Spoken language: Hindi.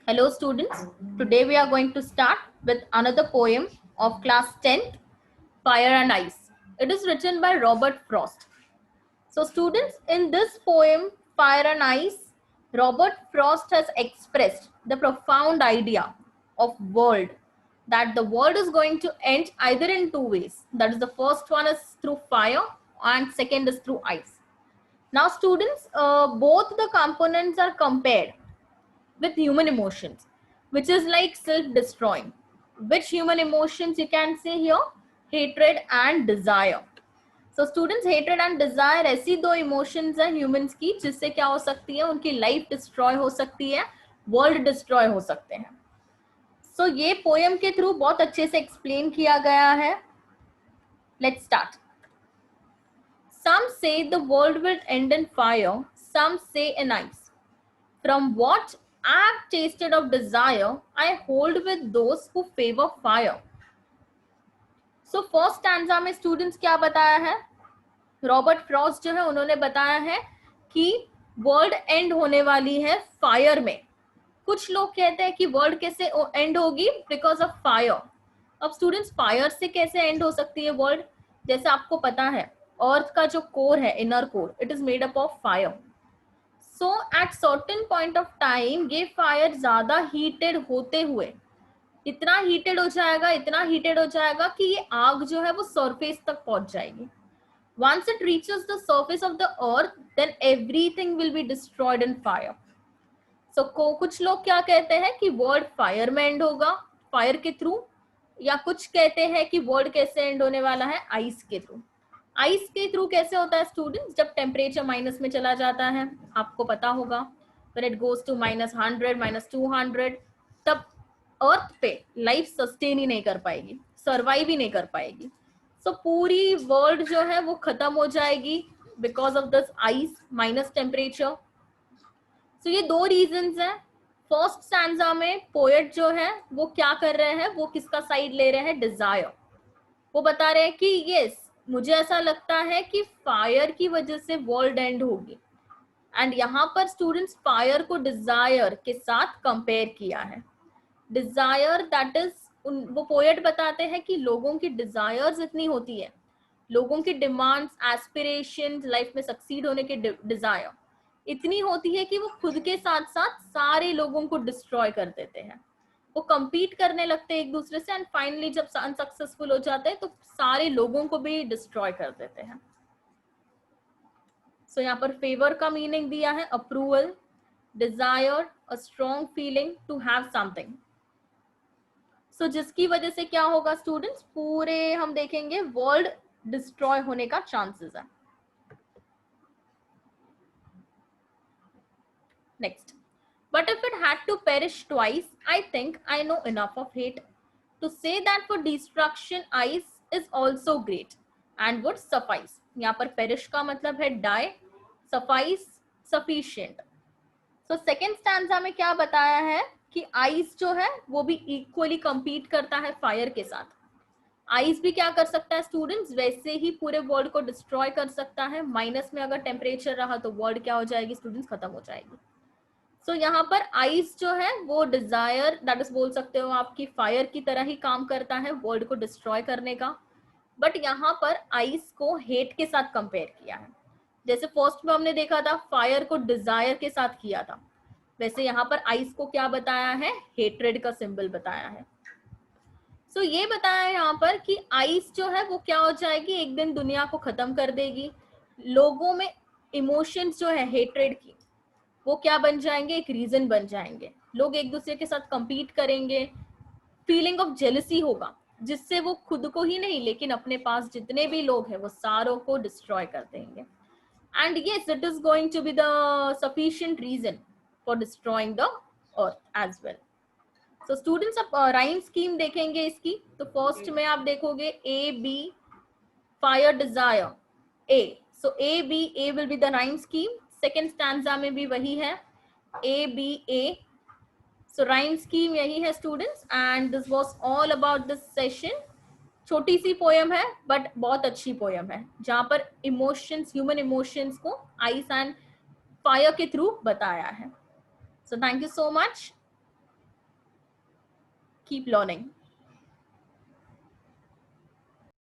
Hello students, today we are going to start with another poem of class 10th, Fire and Ice. It is written by Robert Frost. So students, in this poem, Fire and Ice, Robert Frost has expressed the profound idea of world, that the world is going to end either in two ways. That is, the first one is through fire and second is through ice. Now students, both the components are compared with human emotions, which is like self-destroying. Which human emotions you can say here? Hatred and desire. So students, hatred and desire ऐसी दो इमोशंस हैं ह्यूमंस की जिससे क्या हो सकती है, उनकी लाइफ डिस्ट्रॉय हो सकती है, वर्ल्ड डिस्ट्रॉय हो सकते हैं. सो ये पोएम के थ्रू बहुत अच्छे से एक्सप्लेन किया गया है. Let's start. Some say the world will end in fire, some say in ice. From what I've tasted of desire, I hold with those who favor fire. So first stanza में students क्या बताया है? रॉबर्ट फ्रॉस्ट जो है उन्होंने बताया है कि वर्ल्ड एंड होने वाली है फायर में. कुछ लोग कहते हैं कि वर्ल्ड कैसे एंड होगी? Because of fire. अब स्टूडेंट्स, फायर से कैसे एंड हो सकती है वर्ल्ड? जैसे आपको पता है, अर्थ का जो कोर है, inner core, it is made up of fire. So at certain point of time ये फायर ज्यादा हीटेड होते हुए इतना हीटेड हो जाएगा, इतना हीटेड हो जाएगा कि ये आग जो है वो सरफेस तक पहुंच जाएगी. Once it reaches the surface of the earth, then everything will be destroyed in fire. So कुछ लोग क्या कहते हैं कि वर्ल्ड फायर में एंड होगा, फायर के थ्रू, या कुछ कहते हैं कि वर्ल्ड कैसे एंड होने वाला है? आइस के थ्रू. आइस के थ्रू कैसे होता है स्टूडेंट्स? जब टेम्परेचर माइनस में चला जाता है, आपको पता होगा, when it goes to -100, -200, तब अर्थ पे लाइफ सस्टेन ही नहीं कर पाएगी, सर्वाइव ही नहीं कर पाएगी. सो पूरी वर्ल्ड जो है वो खत्म हो जाएगी because of this ice, minus temperature. So ये दो रीजंस हैं. फर्स्ट स्टैंजा में पोएट जो है वो क्या कर रहे हैं? वो किसका साइड ले रहे हैं? डिजायर. वो बता रहे हैं कि यस, मुझे ऐसा लगता है कि फायर की वजह से वर्ल्ड एंड होगी. एंड यहाँ पर स्टूडेंट्स फायर को डिजायर के साथ कंपेयर किया है. डिजायर दैट इज, वो पोएट बताते हैं कि लोगों की डिजायर्स इतनी होती है, लोगों की डिमांड्स, एस्पिरेशंस, लाइफ में सक्सीड होने के डिजायर इतनी होती है कि वो खुद के साथ साथ सारे लोगों को डिस्ट्रॉय कर देते हैं. वो compete करने लगते हैं एक दूसरे से एंड फाइनली जब अनसक्सेसफुल हो जाते हैं तो सारे लोगों को भी डिस्ट्रॉय कर देते हैं. सो यहाँ पर फेवर का मीनिंग दिया है approval, desire, a strong feeling to have something. So जिसकी वजह से क्या होगा स्टूडेंट्स? पूरे हम देखेंगे वर्ल्ड डिस्ट्रॉय होने का चांसेस है. Next. But if it had to perish twice, I think I know enough of hate to say that for destruction ice is also great and would suffice. यहाँ पर perish का मतलब है die, suffice sufficient. So second stanza में क्या बताया है कि ice जो है वो भी equally compete करता है fire के साथ. आइस भी क्या कर सकता है स्टूडेंट्स? वैसे ही पूरे वर्ल्ड को डिस्ट्रॉय कर सकता है. माइनस में अगर टेम्परेचर रहा तो वर्ल्ड क्या हो जाएगी स्टूडेंट्स? खत्म हो जाएगी. सो यहाँ पर आइस जो है वो डिजायर, दैट इज बोल सकते हो आपकी फायर की तरह ही काम करता है वर्ल्ड को डिस्ट्रॉय करने का. बट यहाँ पर आइस को हेट के साथ कंपेयर किया है. जैसे फर्स्ट में हमने देखा था फायर को डिजायर के साथ किया था, वैसे यहाँ पर आइस को क्या बताया है? हेट्रेड का सिंबल बताया है. सो ये बताया है यहाँ पर कि आइस जो है वो क्या हो जाएगी? एक दिन दुनिया को खत्म कर देगी. लोगों में इमोशंस जो है हेट्रेड की, वो क्या बन जाएंगे? एक रीजन बन जाएंगे. लोग एक दूसरे के साथ compete करेंगे. फीलिंग ऑफ जेलसी होगा जिससे वो खुद को ही नहीं लेकिन अपने पास जितने भी लोग हैं वो सारों को डिस्ट्रॉय कर देंगे. And yes, it is going to be the sufficient reason for destroying the earth as well. So students, अब राइम स्कीम देखेंगे इसकी. तो फर्स्ट में आप देखोगे A B fire desire A. So A B, A will be the rhyme scheme. Second stanza में भी वही है, A B A. So rhyme scheme यही है students. And this was all about this session. छोटी सी पोयम है बट बहुत अच्छी पोयम है जहां पर इमोशंस, ह्यूमन इमोशंस को आइस एंड फायर के थ्रू बताया है. So thank you so much. keep learning.